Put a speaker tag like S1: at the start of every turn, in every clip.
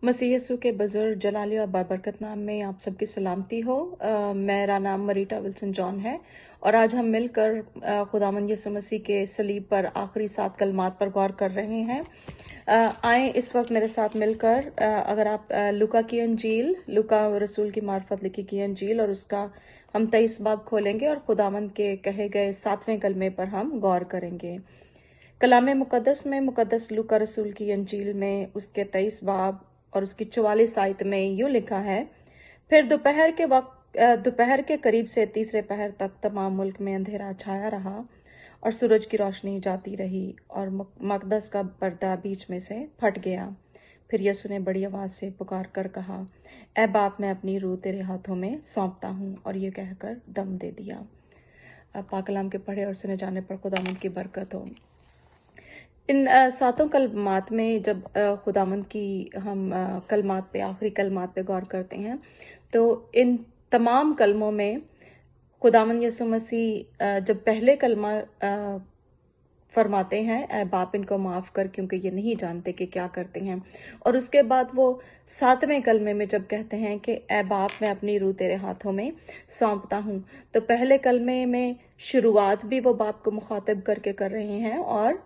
S1: मसीह यीशु के बुजुर्ग जलाली और बाबरकत नाम में आप सबकी सलामती हो। मेरा नाम मरीटा विल्सन जॉन है और आज हम मिलकर खुदावंद यीशु मसीह के सलीब पर आखिरी 7 कलमात पर गौर कर रहे हैं। आए इस वक्त मेरे साथ मिलकर अगर आप लूका की अंजील, लूका रसूल की मार्फत लिखी की अंजील और उसका हम 23 बाब खोलेंगे और खुदावंद के कहे गए 7वें कलमे पर हम गौर करेंगे। कलाम मुकद्दस में मुकद्दस लूका रसूल की अंजील में उसके 23 बाब और उसकी 44 आयत में यूँ लिखा है, फिर दोपहर के करीब से तीसरे पहर तक तमाम मुल्क में अंधेरा छाया रहा और सूरज की रोशनी जाती रही और मकदस का पर्दा बीच में से फट गया। फिर यीशु ने बड़ी आवाज़ से पुकार कर कहा, ऐ बाप, मैं अपनी रूह तेरे हाथों में सौंपता हूँ, और ये कहकर दम दे दिया। पाक कलाम के पढ़े और सुने जाने पर खुदावंद की बरकत हो। इन 7 कलमात में जब खुदावंद की हम कलमात पे, आखिरी कलमात पे गौर करते हैं, तो इन तमाम कलमों में खुदावंद यीशु मसीह जब पहले कलमा फरमाते हैं, ऐ बाप, इनको माफ़ कर क्योंकि ये नहीं जानते कि क्या करते हैं, और उसके बाद वो 7वें कलमे में जब कहते हैं कि ऐ बाप, मैं अपनी रूह तेरे हाथों में सौंपता हूँ, तो पहले कलमे में शुरुआत भी वो बाप को मुखातिब करके कर रहे हैं और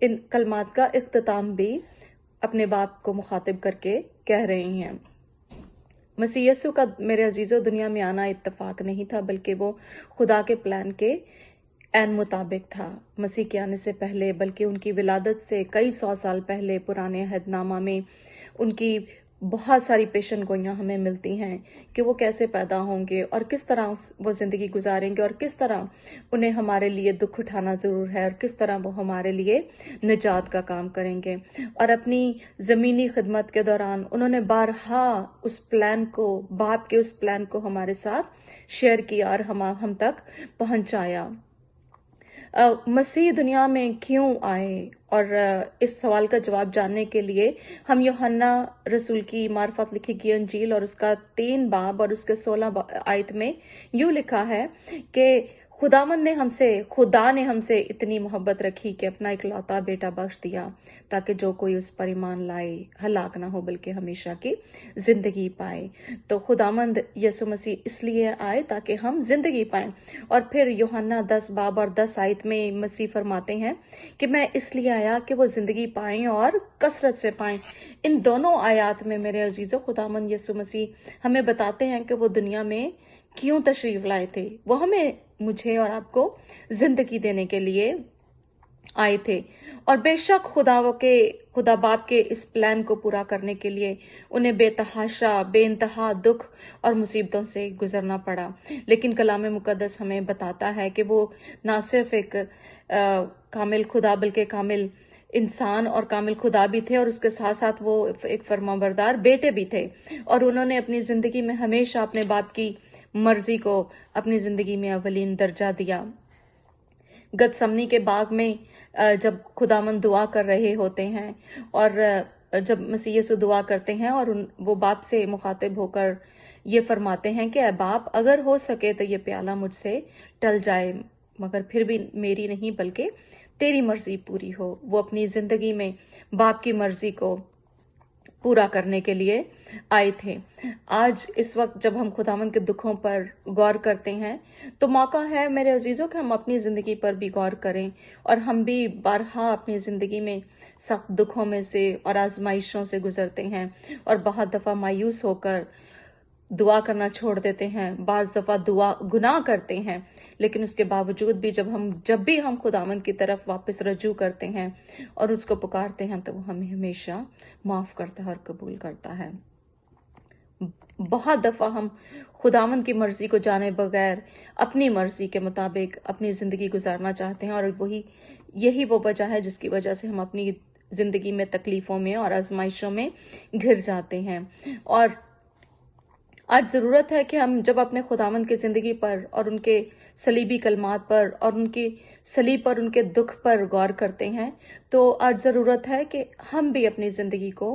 S1: इन कलमात का इख्तिताम भी अपने बाप को मुखातिब करके कह रहे हैं। मसीह यीशु का, मेरे अजीज़ों, दुनिया में आना इत्तफाक नहीं था, बल्कि वो खुदा के प्लान के ऐन मुताबिक था। मसीह के आने से पहले, बल्कि उनकी विलादत से कई 100 साल पहले पुराने अहदनामा में उनकी बहुत सारी पेशन गोइयाँ हमें मिलती हैं कि वो कैसे पैदा होंगे और किस तरह वो ज़िंदगी गुजारेंगे और किस तरह उन्हें हमारे लिए दुख उठाना ज़रूर है और किस तरह वो हमारे लिए निजात का काम करेंगे। और अपनी ज़मीनी खिदमत के दौरान उन्होंने बारहा उस प्लान को, बाप के उस प्लान को हमारे साथ शेयर किया और हम तक पहुंचाया। मसीह दुनिया में क्यों आए, और इस सवाल का जवाब जानने के लिए हम यूहन्ना रसूल की मार्फत लिखी गई अंजील और उसका 3 बाब और उसके 16 आयत में यूँ लिखा है कि खुदा ने हमसे इतनी मोहब्बत रखी कि अपना इकलौता बेटा बख्श दिया, ताकि जो कोई उस पर ईमान लाए हलाक ना हो बल्कि हमेशा की जिंदगी पाए। तो खुदावंद यीशु मसीह इसलिए आए ताकि हम जिंदगी पाएं। और फिर यूहन्ना 10 बाब और 10 आयत में मसीह फरमाते हैं कि मैं इसलिए आया कि वो जिंदगी पाएं और कसरत से पाएं। इन दोनों आयात में मेरे अजीजों, खुदावंद यीशु मसीह हमें बताते हैं कि वो दुनिया में क्यों तशरीफ लाए थे। वो हमें, मुझे और आपको जिंदगी देने के लिए आए थे, और बेशक खुदा बाप के इस प्लान को पूरा करने के लिए उन्हें बेतहाशा, बेइंतहा दुख और मुसीबतों से गुजरना पड़ा। लेकिन कलाम मुकद्दस हमें बताता है कि वो ना सिर्फ एक कामिल खुदा बल्कि कामिल इंसान और कामिल खुदा भी थे, और उसके साथ साथ वो एक फरमाबरदार बेटे भी थे। और उन्होंने अपनी जिंदगी में हमेशा अपने बाप की मर्जी को अपनी जिंदगी में अवलीन दर्जा दिया। गतसमनी के बाग में जब खुदावंद दुआ कर रहे होते हैं और जब मसीह यीशु दुआ करते हैं और वो बाप से मुखातिब होकर ये फरमाते हैं कि ऐ बाप, अगर हो सके तो ये प्याला मुझसे टल जाए, मगर फिर भी मेरी नहीं बल्कि तेरी मर्जी पूरी हो। वो अपनी जिंदगी में बाप की मर्जी को पूरा करने के लिए आए थे। आज इस वक्त जब हम खुदावंद के दुखों पर गौर करते हैं, तो मौका है मेरे अजीजों कि हम अपनी जिंदगी पर भी गौर करें, और हम भी बारहा अपनी जिंदगी में सख्त दुखों में से और आजमाइशों से गुजरते हैं, और बहुत दफा मायूस होकर दुआ करना छोड़ देते हैं, बाज़ दफ़ा गुनाह करते हैं। लेकिन उसके बावजूद भी जब भी हम खुदावंद की तरफ वापस रजू करते हैं और उसको पुकारते हैं, तो वो हमें हमेशा माफ़ करता है और कबूल करता है। बहुत दफ़ा हम खुदावंद की मर्जी को जाने बगैर अपनी मर्जी के मुताबिक अपनी ज़िंदगी गुजारना चाहते हैं, और यही वो वजह है जिसकी वजह से हम अपनी ज़िंदगी में तकलीफ़ों में और आजमाइशों में घिर जाते हैं। और आज ज़रूरत है कि हम जब अपने खुदावंद की ज़िंदगी पर और उनके सलीबी कलमात पर और उनकी सलीब पर, उनके दुख पर गौर करते हैं, तो आज ज़रूरत है कि हम भी अपनी ज़िंदगी को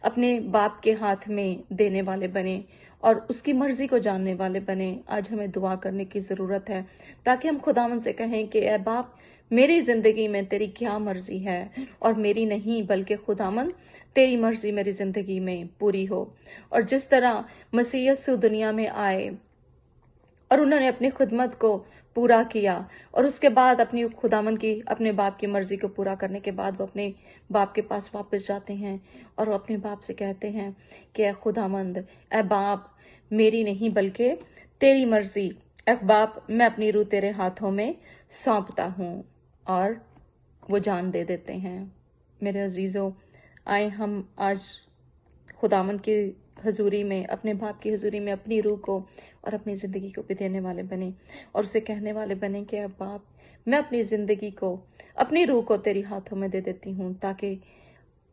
S1: अपने बाप के हाथ में देने वाले बने और उसकी मर्जी को जानने वाले बने। आज हमें दुआ करने की ज़रूरत है ताकि हम खुदावंद से कहें कि ऐ बाप, میری زندگی میں تیری کیا مرضی ہے اور میری نہیں، بلکہ خداوند تیری مرضی میری زندگی میں پوری ہو۔ اور جس طرح مسیح یسوع دنیا میں آئے اور انہوں نے اپنی خدمت کو پورا کیا، اور اس کے بعد اپنی خداوند کی اپنے باپ کی مرضی کو پورا کرنے کے بعد وہ اپنے باپ کے پاس واپس جاتے ہیں اور وہ اپنے باپ سے کہتے ہیں کہ اے خداوند، اے باپ، میری نہیں بلکہ تیری مرضی، اے باپ میں اپنی روح تیرے ہاتھوں میں سونپتا ہوں، اور وہ جان دے دیتے ہیں۔ میرے عزیزو، آئے ہم آج خداوند کی حضوری میں، اپنے باپ کی حضوری میں اپنی روح کو اور اپنی زندگی کو بھی دینے والے بنے، اور اسے کہنے والے بنے کہ اب باپ، میں اپنی زندگی کو، اپنی روح کو تیری ہاتھوں میں دے دیتی ہوں، تاکہ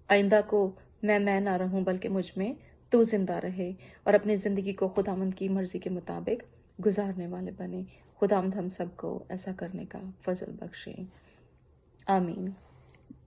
S1: آئندہ کو میں نہ رہوں بلکہ مجھ میں تو زندہ رہے، اور اپنی زندگی کو خداوند کی مرضی کے مطابق گزارنے والے بنے۔ خداوند ہم سب کو ایسا کرنے کا فضل بخشے، آمین۔